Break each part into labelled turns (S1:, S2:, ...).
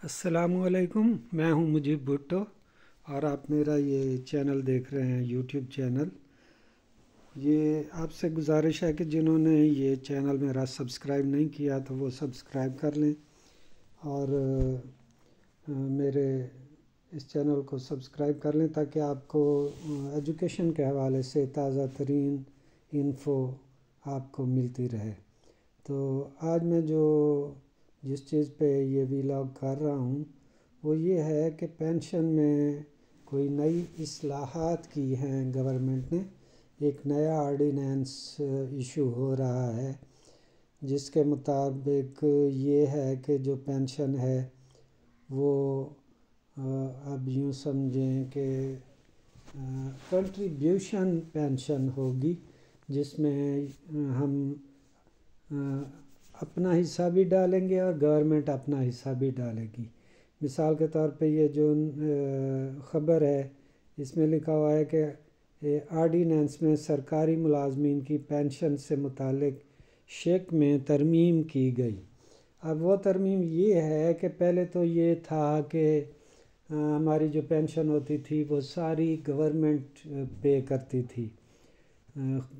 S1: السلام علیکم، میں ہوں مجیب بھٹو اور آپ میرا یہ چینل دیکھ رہے ہیں، یوٹیوب چینل۔ یہ آپ سے گزارش ہے کہ جنہوں نے یہ چینل میرا سبسکرائب نہیں کیا تو وہ سبسکرائب کر لیں اور میرے اس چینل کو سبسکرائب کر لیں تاکہ آپ کو ایجوکیشن کے حوالے سے تازہ ترین انفو آپ کو ملتی رہے۔ تو آج میں جس چیز پہ یہ ویلاگ کر رہا ہوں وہ یہ ہے کہ پینشن میں کوئی نئی اصلاحات کی ہیں گورنمنٹ نے۔ ایک نیا آرڈیننس ایشو ہو رہا ہے جس کے مطابق یہ ہے کہ جو پینشن ہے وہ اب یوں سمجھیں کہ کنٹریبیوشن پینشن ہوگی، جس میں ہم اپنا حصہ بھی ڈالیں گے اور گورنمنٹ اپنا حصہ بھی ڈالے گی۔ مثال کے طور پہ یہ جو خبر ہے اس میں لکھا ہوا ہے کہ آرڈیننس میں سرکاری ملازمین کی پینشن سے متعلق شق میں ترمیم کی گئی۔ اب وہ ترمیم یہ ہے کہ پہلے تو یہ تھا کہ ہماری جو پینشن ہوتی تھی وہ ساری گورنمنٹ پے کرتی تھی،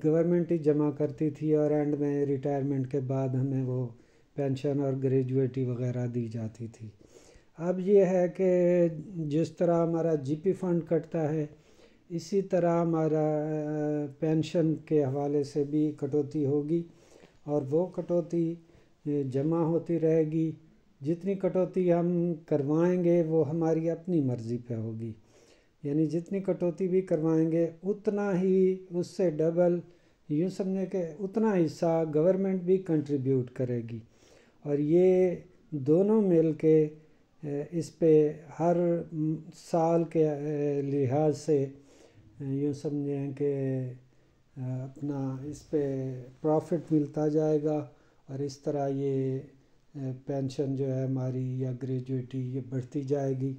S1: گورنمنٹ ہی جمع کرتی تھی اور اینڈ میں ریٹائرمنٹ کے بعد ہمیں وہ پینشن اور گریجویٹی وغیرہ دی جاتی تھی۔ اب یہ ہے کہ جس طرح ہمارا جی پی فنڈ کٹتا ہے اسی طرح ہمارا پینشن کے حوالے سے بھی کٹوتی ہوگی، اور وہ کٹوتی جمع ہوتی رہے گی۔ جتنی کٹوتی ہم کروائیں گے وہ ہماری اپنی مرضی پہ ہوگی، یعنی جتنی کٹوتی بھی کروائیں گے اتنا ہی اس سے ڈبل، یوں سمجھیں کہ اتنا حصہ گورنمنٹ بھی کنٹریبیوٹ کرے گی، اور یہ دونوں مل کے اس پہ ہر سال کے لحاظ سے یوں سمجھیں کہ اپنا اس پہ پروفٹ ملتا جائے گا، اور اس طرح یہ پینشن جو ہے ہماری یا گریجویٹی یہ بڑھتی جائے گی،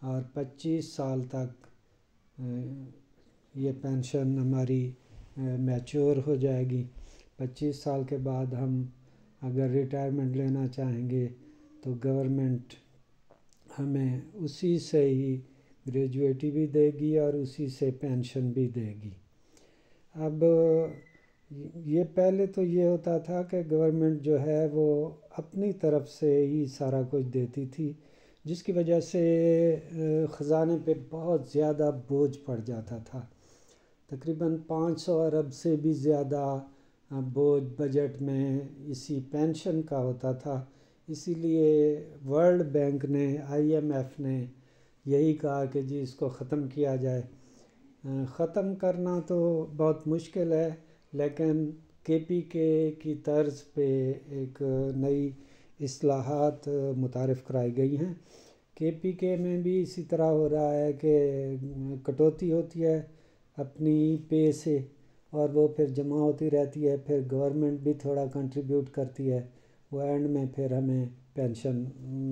S1: اور 25 سال تک یہ پینشن ہماری میچور ہو جائے گی۔ 25 سال کے بعد ہم اگر ریٹائرمنٹ لینا چاہیں گے تو گورنمنٹ ہمیں اسی سے ہی گریجویٹی بھی دے گی اور اسی سے پینشن بھی دے گی۔ اب یہ پہلے تو یہ ہوتا تھا کہ گورنمنٹ جو ہے وہ اپنی طرف سے ہی سارا کچھ دیتی تھی، جس کی وجہ سے خزانے پہ بہت زیادہ بوجھ پڑ جاتا تھا۔ تقریباً 500 ارب سے بھی زیادہ بوجھ بجٹ میں اسی پینشن کا ہوتا تھا۔ اسی لیے ورلڈ بینک نے، آئی ایم ایف نے یہی کہا کہ جی اس کو ختم کیا جائے۔ ختم کرنا تو بہت مشکل ہے، لیکن کے پی کے کی طرز پہ ایک نئی اصلاحات متعارف کرائی گئی ہیں۔ کے پی کے میں بھی اسی طرح ہو رہا ہے کہ کٹوتی ہوتی ہے اپنی پے سے اور وہ پھر جمع ہوتی رہتی ہے، پھر گورنمنٹ بھی تھوڑا کنٹریبیوٹ کرتی ہے، وہ اینڈ میں پھر ہمیں پینشن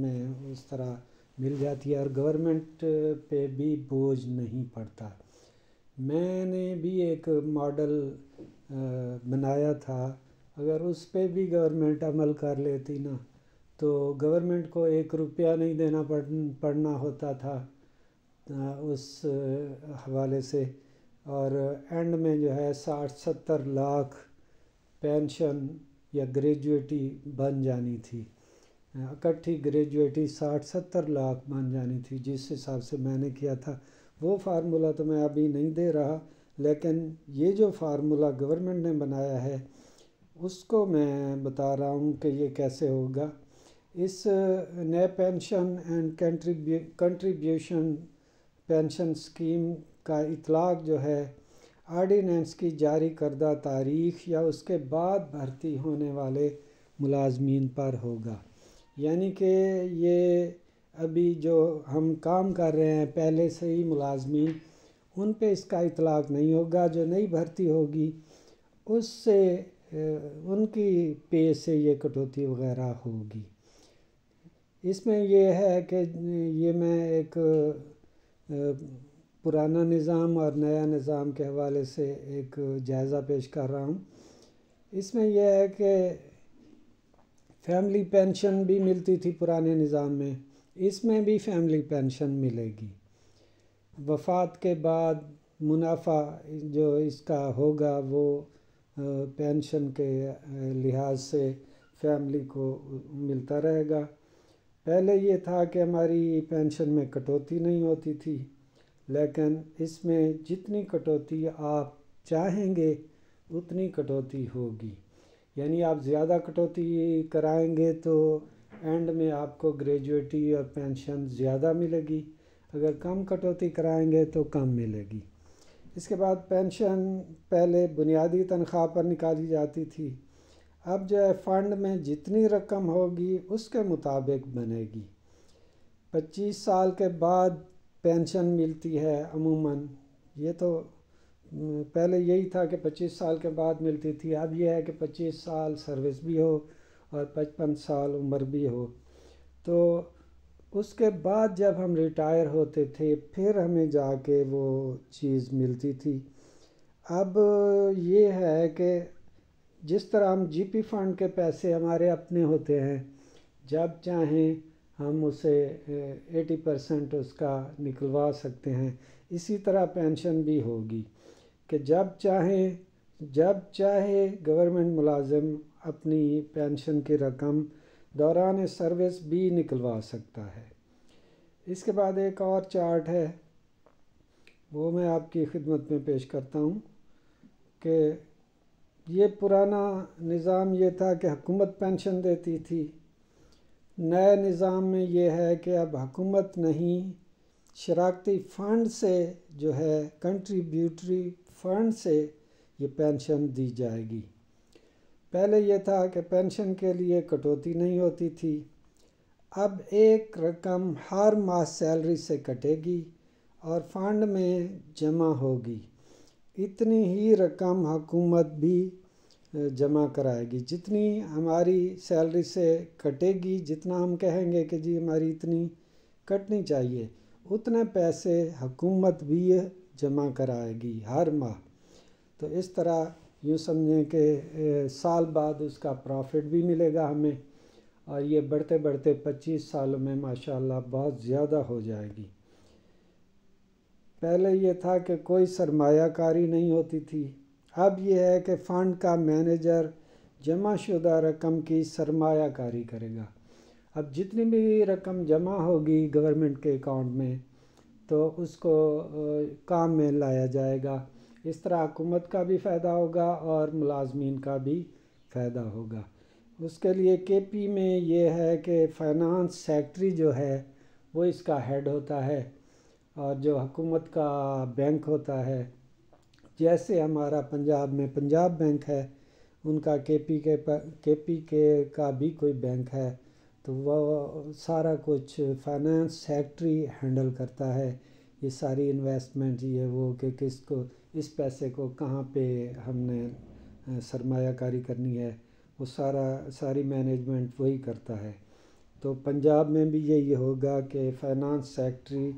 S1: میں اس طرح مل جاتی ہے اور گورنمنٹ پہ بھی بوجھ نہیں پڑتا۔ میں نے بھی ایک ماڈل بنایا تھا، اگر اس پہ بھی گورنمنٹ عمل کر لیتی نا تو گورنمنٹ کو 1 روپیہ نہیں دینا پڑنا ہوتا تھا اس حوالے سے، اور اینڈ میں جو ہے 60-70 لاکھ پینشن یا گریجویٹی بن جانی تھی، اکٹھی گریجویٹی 60-70 لاکھ بن جانی تھی۔ جس حساب سے میں نے کیا تھا وہ فارمولہ تو میں ابھی نہیں دے رہا، لیکن یہ جو فارمولہ گورنمنٹ نے بنایا ہے اس کو میں بتا رہا ہوں کہ یہ کیسے ہوگا۔ اس نئے pension and contribution pension scheme کا اطلاق جو ہے آرڈیننس کی جاری کردہ تاریخ یا اس کے بعد بھرتی ہونے والے ملازمین پر ہوگا، یعنی کہ یہ ابھی جو ہم کام کر رہے ہیں پہلے سے ہی ملازمین، ان پہ اس کا اطلاق نہیں ہوگا۔ جو نئی بھرتی ہوگی اس سے ان کی پے سے یہ کٹوتی وغیرہ ہوگی۔ اس میں یہ ہے کہ یہ میں ایک پرانا نظام اور نیا نظام کے حوالے سے ایک جائزہ پیش کر رہا ہوں۔ اس میں یہ ہے کہ فیملی پینشن بھی ملتی تھی پرانے نظام میں، اس میں بھی فیملی پینشن ملے گی۔ وفات کے بعد منافع جو اس کا ہوگا وہ پینشن کے لحاظ سے فیملی کو ملتا رہے گا۔ پہلے یہ تھا کہ ہماری پینشن میں کٹوتی نہیں ہوتی تھی، لیکن اس میں جتنی کٹوتی آپ چاہیں گے اتنی کٹوتی ہوگی، یعنی آپ زیادہ کٹوتی کرائیں گے تو اینڈ میں آپ کو گریجویٹی اور پینشن زیادہ ملے گی، اگر کم کٹوتی کرائیں گے تو کم ملے گی۔ اس کے بعد پینشن پہلے بنیادی تنخواہ پر نکالی جاتی تھی، اب جو ہے فنڈ میں جتنی رقم ہوگی اس کے مطابق بنے گی۔ 25 سال کے بعد پینشن ملتی ہے عموماً، یہ تو پہلے یہی تھا کہ 25 سال کے بعد ملتی تھی، اب یہ ہے کہ 25 سال سروس بھی ہو اور 55 سال عمر بھی ہو، تو اس کے بعد جب ہم ریٹائر ہوتے تھے پھر ہمیں جا کے وہ چیز ملتی تھی۔ اب یہ ہے کہ جس طرح ہم جی پی فنڈ کے پیسے ہمارے اپنے ہوتے ہیں، جب چاہیں ہم اسے 80% اس کا نکلوا سکتے ہیں، اسی طرح پینشن بھی ہوگی کہ جب چاہے گورنمنٹ ملازم اپنی پینشن کی رقم دوران سروس بھی نکلوا سکتا ہے۔ اس کے بعد ایک اور چارٹ ہے، وہ میں آپ کی خدمت میں پیش کرتا ہوں کہ یہ پرانا نظام یہ تھا کہ حکومت پینشن دیتی تھی، نئے نظام میں یہ ہے کہ اب حکومت نہیں، شراکتی فنڈ سے جو ہے کنٹریبیوٹری فنڈ سے یہ پینشن دی جائے گی۔ پہلے یہ تھا کہ پینشن کے لیے کٹوتی نہیں ہوتی تھی، اب ایک رقم ہر ماہ سیلری سے کٹے گی اور فنڈ میں جمع ہوگی، اتنی ہی رقم حکومت بھی جمع کرائے گی، جتنی ہماری سیلری سے کٹے گی، جتنا ہم کہیں گے کہ جی ہماری اتنی کٹنی چاہیے، اتنے پیسے حکومت بھی جمع کرائے گی ہر ماہ۔ تو اس طرح یوں سمجھیں کہ سال بعد اس کا پروفٹ بھی ملے گا ہمیں، اور یہ بڑھتے بڑھتے 25 سالوں میں ماشاءاللہ بہت زیادہ ہو جائے گی۔ پہلے یہ تھا کہ کوئی سرمایہ کاری نہیں ہوتی تھی، اب یہ ہے کہ فنڈ کا مینیجر جمع شدہ رقم کی سرمایہ کاری کرے گا۔ اب جتنی بھی رقم جمع ہوگی گورنمنٹ کے اکاؤنٹ میں تو اس کو کام میں لایا جائے گا، اس طرح حکومت کا بھی فائدہ ہوگا اور ملازمین کا بھی فائدہ ہوگا۔ اس کے لیے کے پی میں یہ ہے کہ فائنانس سیکٹری جو ہے وہ اس کا ہیڈ ہوتا ہے، اور جو حکومت کا بینک ہوتا ہے، جیسے ہمارا پنجاب میں پنجاب بینک ہے، ان کا کے پی کے کا بھی کوئی بینک ہے، تو وہ سارا کچھ فائنانس سیکٹری ہینڈل کرتا ہے، یہ ساری انویسٹمنٹ یہ وہ کہ کس کو اس پیسے کو کہاں پہ ہم نے سرمایہ کاری کرنی ہے، وہ ساری مینجمنٹ وہی کرتا ہے۔ تو پنجاب میں بھی یہی ہوگا کہ فائنانس سیکٹری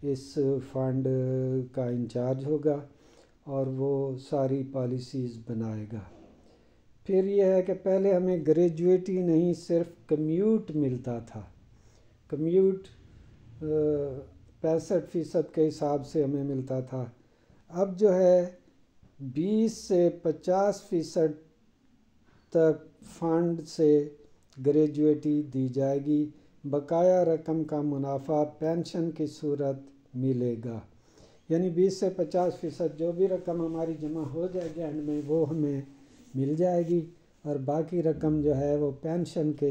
S1: اس فنڈ کا انچارج ہوگا اور وہ ساری پالیسیز بنائے گا۔ پھر یہ ہے کہ پہلے ہمیں گریجویٹی نہیں صرف کمیوٹ ملتا تھا، کمیوٹ 65% کے حساب سے ہمیں ملتا تھا، اب جو ہے 20 سے 50% تک فنڈ سے گریجویٹی دی جائے گی، بقایا رقم کا منافع پینشن کی صورت ملے گا، یعنی 20 سے 50% جو بھی رقم ہماری جمع ہو جائے گی اینڈ میں وہ ہمیں مل جائے گی، اور باقی رقم جو ہے وہ پینشن کے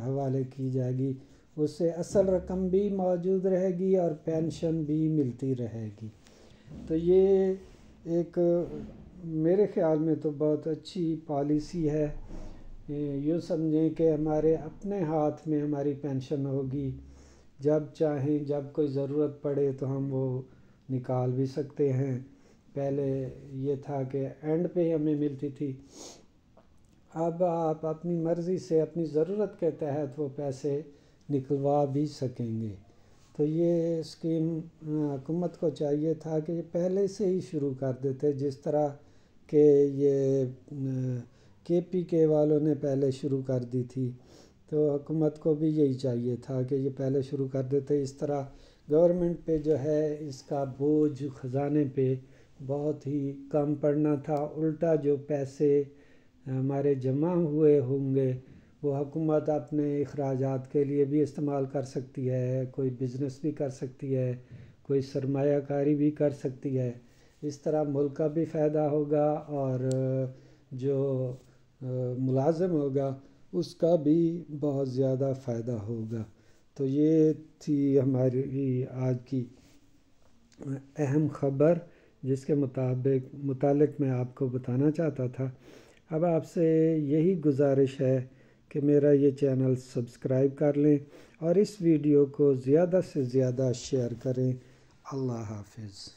S1: حوالے کی جائے گی، اس سے اصل رقم بھی موجود رہے گی اور پینشن بھی ملتی رہے گی۔ تو یہ ایک میرے خیال میں تو بہت اچھی پالیسی ہے، یوں سمجھیں کہ ہمارے اپنے ہاتھ میں ہماری پینشن ہوگی، جب چاہیں جب کوئی ضرورت پڑے تو ہم وہ نکال بھی سکتے ہیں، پہلے یہ تھا کہ اینڈ پہ ہمیں ملتی تھی، اب آپ اپنی مرضی سے اپنی ضرورت کے تحت وہ پیسے نکلوا بھی سکیں گے۔ تو یہ اسکیم حکومت کو چاہیے تھا کہ یہ پہلے سے ہی شروع کر دیتے، جس طرح کہ یہ کے پی کے والوں نے پہلے شروع کر دی تھی، تو حکومت کو بھی یہی چاہیے تھا کہ یہ پہلے شروع کر دیتے. اس طرح گورنمنٹ پہ جو ہے اس کا بوجھ خزانے پہ بہت ہی کم پڑنا تھا. الٹا جو پیسے ہمارے جمع ہوئے ہوں گے وہ حکومت اپنے اخراجات کے لیے بھی استعمال کر سکتی ہے, کوئی بزنس بھی کر سکتی ہے, کوئی سرمایہ کاری بھی کر سکتی ہے. اس طرح ملک کا بھی فائدہ ہوگا اور جو ملازم ہوگا اس کا بھی بہت زیادہ فائدہ ہوگا. تو یہ تھی ہماری آج کی اہم خبر جس کے متعلق میں آپ کو بتانا چاہتا تھا. اب آپ سے یہی گزارش ہے کہ میرا یہ چینل سبسکرائب کر لیں اور اس ویڈیو کو زیادہ سے زیادہ شیئر کریں. اللہ حافظ.